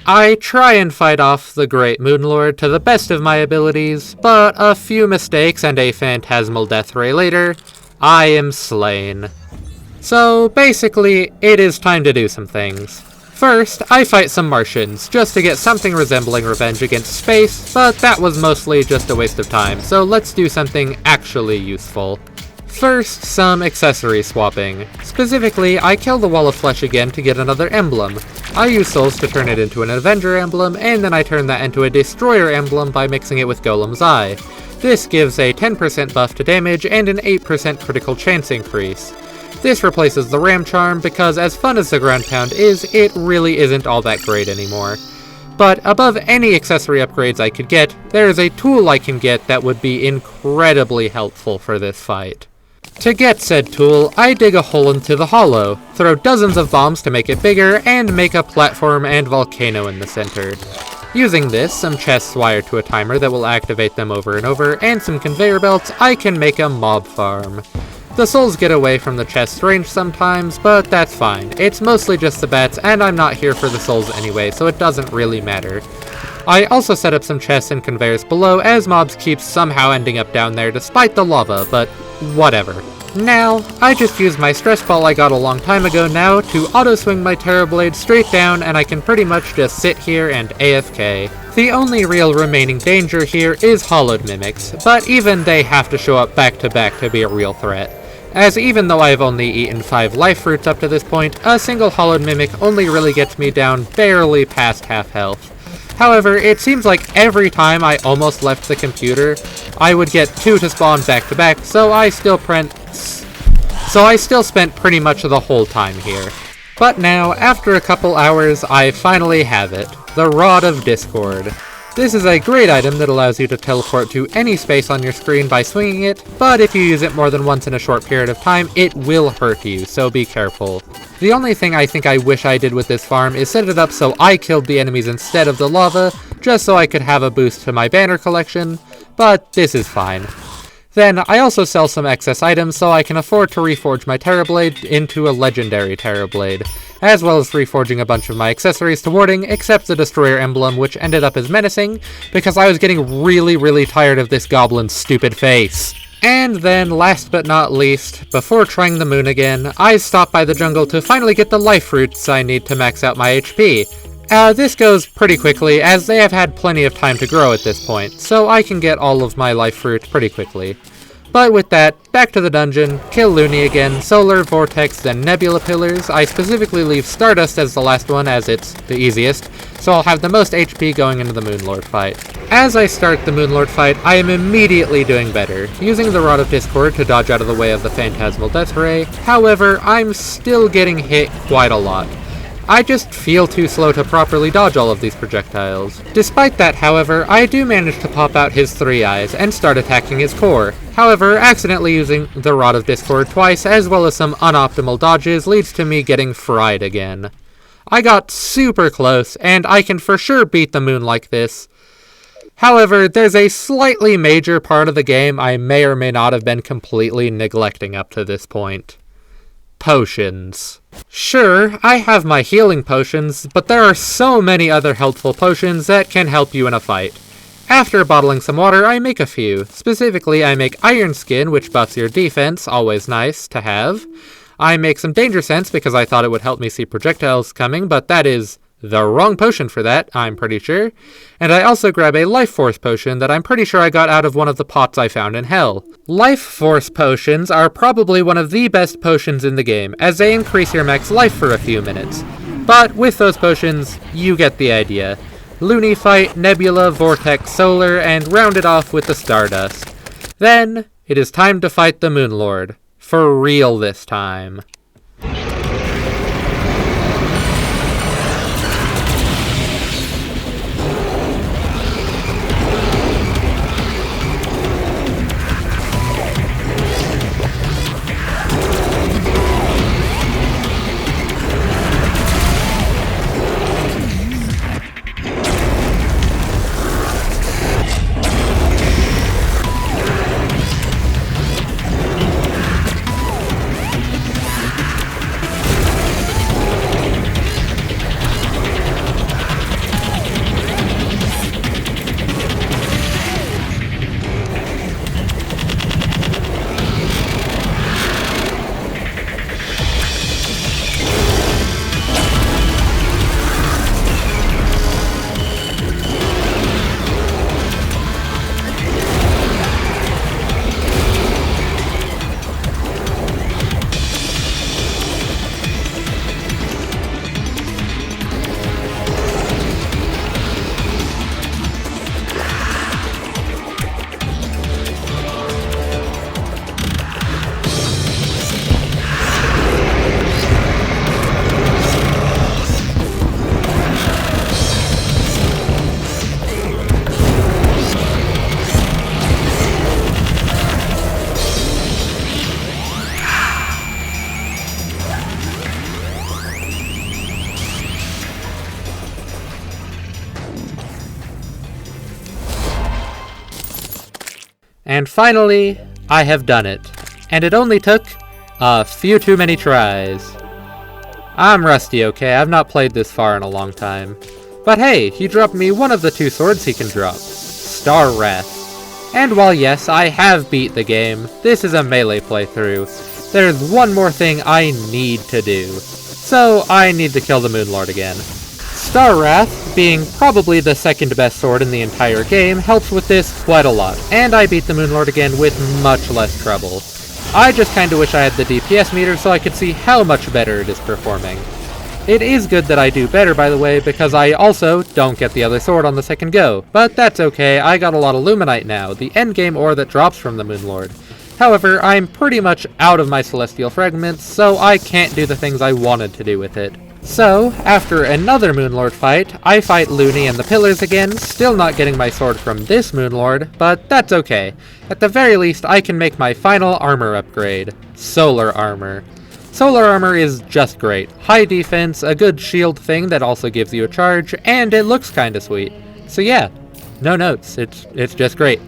I try and fight off the Great Moonlord to the best of my abilities, but a few mistakes and a phantasmal death ray later, I am slain. So basically, it is time to do some things. First, I fight some Martians, just to get something resembling revenge against space, but that was mostly just a waste of time, so let's do something actually useful. First, some accessory swapping. Specifically, I kill the Wall of Flesh again to get another emblem. I use souls to turn it into an Avenger emblem, and then I turn that into a Destroyer emblem by mixing it with Golem's Eye. This gives a 10% buff to damage and an 8% critical chance increase. This replaces the Ram Charm because as fun as the Ground Pound is, it really isn't all that great anymore. But above any accessory upgrades I could get, there is a tool I can get that would be incredibly helpful for this fight. To get said tool, I dig a hole into the hollow, throw dozens of bombs to make it bigger, and make a platform and volcano in the center. Using this, some chests wired to a timer that will activate them over and over, and some conveyor belts, I can make a mob farm. The souls get away from the chest's range sometimes, but that's fine. It's mostly just the bats, and I'm not here for the souls anyway, so it doesn't really matter. I also set up some chests and conveyors below, as mobs keep somehow ending up down there despite the lava, but whatever. Now, I just use my stress ball I got a long time ago now to auto-swing my Terrorblade straight down, and I can pretty much just sit here and AFK. The only real remaining danger here is Hollowed Mimics, but even they have to show up back to back to be a real threat. As even though I've only eaten 5 life fruits up to this point, a single Hollowed Mimic only really gets me down barely past half health. However, it seems like every time I almost left the computer, I would get 2 to spawn back to back, so I still spent pretty much the whole time here. But now, after a couple hours, I finally have it. The Rod of Discord. This is a great item that allows you to teleport to any space on your screen by swinging it, but if you use it more than once in a short period of time, it will hurt you, so be careful. The only thing I think I wish I did with this farm is set it up so I killed the enemies instead of the lava, just so I could have a boost to my banner collection, but this is fine. Then, I also sell some excess items so I can afford to reforge my Terrorblade into a legendary Terrorblade, as well as reforging a bunch of my accessories to warding, except the Destroyer emblem, which ended up as menacing, because I was getting really tired of this goblin's stupid face. And then, last but not least, before trying the moon again, I stopped by the jungle to finally get the life fruits I need to max out my HP. This goes pretty quickly, as they have had plenty of time to grow at this point, so I can get all of my life fruit pretty quickly. But with that, back to the dungeon, kill Looney again, Solar, Vortex, then Nebula Pillars. I specifically leave Stardust as the last one as it's the easiest, so I'll have the most HP going into the Moonlord fight. As I start the Moonlord fight, I am immediately doing better, using the Rod of Discord to dodge out of the way of the Phantasmal Death Ray. However, I'm still getting hit quite a lot. I just feel too slow to properly dodge all of these projectiles. Despite that, however, I do manage to pop out his 3 eyes and start attacking his core. However, accidentally using the Rod of Discord twice, as well as some unoptimal dodges, leads to me getting fried again. I got super close, and I can for sure beat the moon like this. However, there's a slightly major part of the game I may or may not have been completely neglecting up to this point. Potions. Sure, I have my healing potions, but there are so many other helpful potions that can help you in a fight. After bottling some water, I make a few. Specifically, I make Iron Skin, which buffs your defense, always nice to have. I make some Danger Sense because I thought it would help me see projectiles coming, but that is the wrong potion for that, I'm pretty sure. And I also grab a Life Force potion that I'm pretty sure I got out of one of the pots I found in Hell. Life Force potions are probably one of the best potions in the game, as they increase your max life for a few minutes. But with those potions, you get the idea. Looney fight, Nebula, Vortex, Solar, and round it off with the Stardust. Then, it is time to fight the Moonlord. For real this time. And finally, I have done it. And it only took a few too many tries. I'm rusty, okay? I've not played this far in a long time. But hey, he dropped me one of the 2 swords he can drop. Star Wrath. And while yes, I have beat the game, this is a melee playthrough. There's one more thing I need to do. So I need to kill the Moonlord again. Star Wrath, being probably the second best sword in the entire game, helps with this quite a lot, and I beat the Moonlord again with much less trouble. I just kinda wish I had the DPS meter so I could see how much better it is performing. It is good that I do better, by the way, because I also don't get the other sword on the second go. But that's okay, I got a lot of Luminite now, the endgame ore that drops from the Moonlord. However, I'm pretty much out of my Celestial Fragments, so I can't do the things I wanted to do with it. So, after another Moonlord fight, I fight Looney and the Pillars again, still not getting my sword from this Moonlord, but that's okay. At the very least, I can make my final armor upgrade. Solar Armor. Solar Armor is just great. High defense, a good shield thing that also gives you a charge, and it looks kinda sweet. So yeah, no notes, it's just great.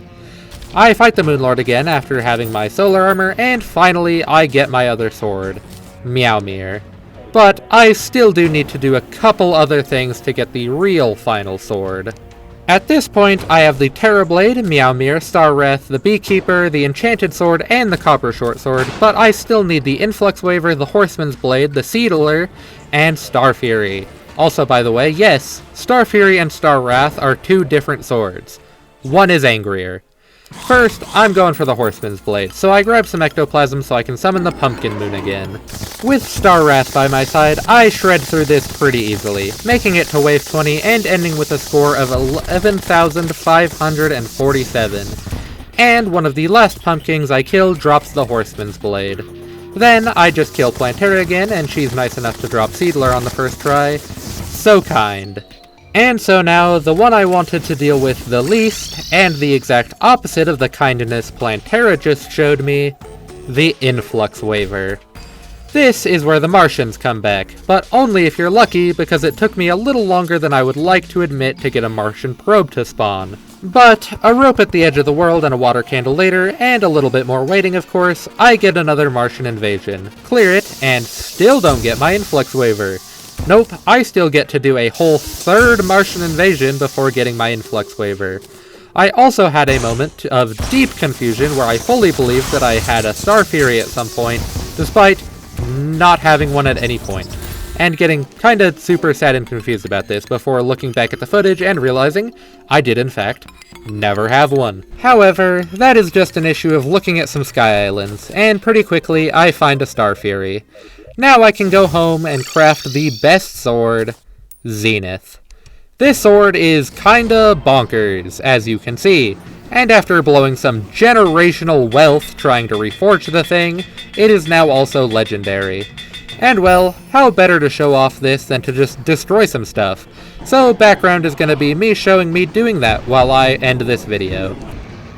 I fight the Moonlord again after having my Solar Armor, and finally I get my other sword, Meowmere. But I still do need to do a couple other things to get the real final sword. At this point, I have the Terrorblade, Meowmere, Starwrath, the Beekeeper, the Enchanted Sword, and the Copper Short Sword, but I still need the Influx Waver, the Horseman's Blade, the Seedler, and Star Fury. Also, by the way, yes, Star Fury and Starwrath are two different swords. One is angrier. First, I'm going for the Horseman's Blade, so I grab some Ectoplasm so I can summon the Pumpkin Moon again. With Starwrath by my side, I shred through this pretty easily, making it to wave 20 and ending with a score of 11,547. And one of the last pumpkins I kill drops the Horseman's Blade. Then I just kill Plantera again, and she's nice enough to drop Seedler on the first try. So kind. And so now, the one I wanted to deal with the least, and the exact opposite of the kindness Plantera just showed me, the Influx Waver. This is where the Martians come back, but only if you're lucky because it took me a little longer than I would like to admit to get a Martian probe to spawn. But a rope at the edge of the world and a water candle later, and a little bit more waiting of course, I get another Martian invasion, clear it, and still don't get my Influx Waver. Nope, I still get to do a whole third Martian invasion before getting my Influx Waver. I also had a moment of deep confusion where I fully believed that I had a Star Fury at some point, despite not having one at any point, and getting kinda super sad and confused about this before looking back at the footage and realizing I did in fact never have one. However, that is just an issue of looking at some Sky Islands, and pretty quickly I find a Star Fury. Now I can go home and craft the best sword, Zenith. This sword is kinda bonkers, as you can see, and after blowing some generational wealth trying to reforge the thing, it is now also legendary. And well, how better to show off this than to just destroy some stuff? So background is gonna be me showing me doing that while I end this video.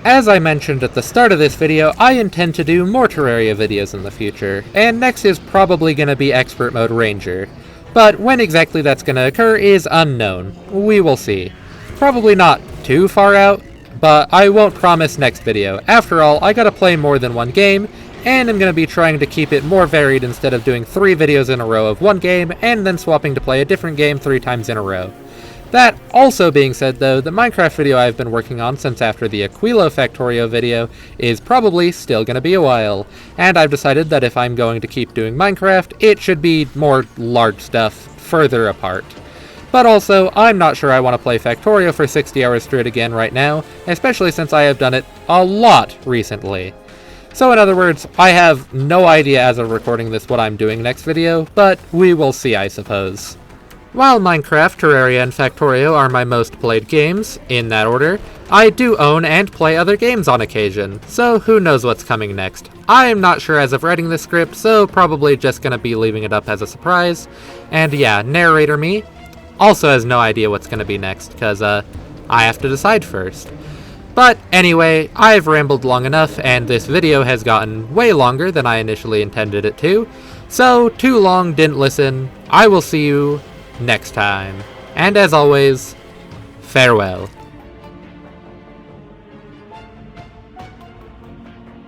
As I mentioned at the start of this video, I intend to do more Terraria videos in the future, and next is probably going to be Expert Mode Ranger. But when exactly that's going to occur is unknown. We will see. Probably not too far out, but I won't promise next video. After all, I gotta play more than one game, and I'm going to be trying to keep it more varied instead of doing 3 videos in a row of one game, and then swapping to play a different game 3 times in a row. That also being said though, the Minecraft video I've been working on since after the Aquilo Factorio video is probably still gonna be a while, and I've decided that if I'm going to keep doing Minecraft, it should be more large stuff, further apart. But also, I'm not sure I want to play Factorio for 60 hours straight again right now, especially since I have done it a lot recently. So in other words, I have no idea as of recording this what I'm doing next video, but we will see I suppose. While Minecraft, Terraria, and Factorio are my most played games, in that order, I do own and play other games on occasion, so who knows what's coming next. I am not sure as of writing this script, so probably just gonna be leaving it up as a surprise. And yeah, narrator me also has no idea what's gonna be next, cause I have to decide first. But anyway, I've rambled long enough, and this video has gotten way longer than I initially intended it to, so too long, didn't listen. I will see you next time. And as always, farewell.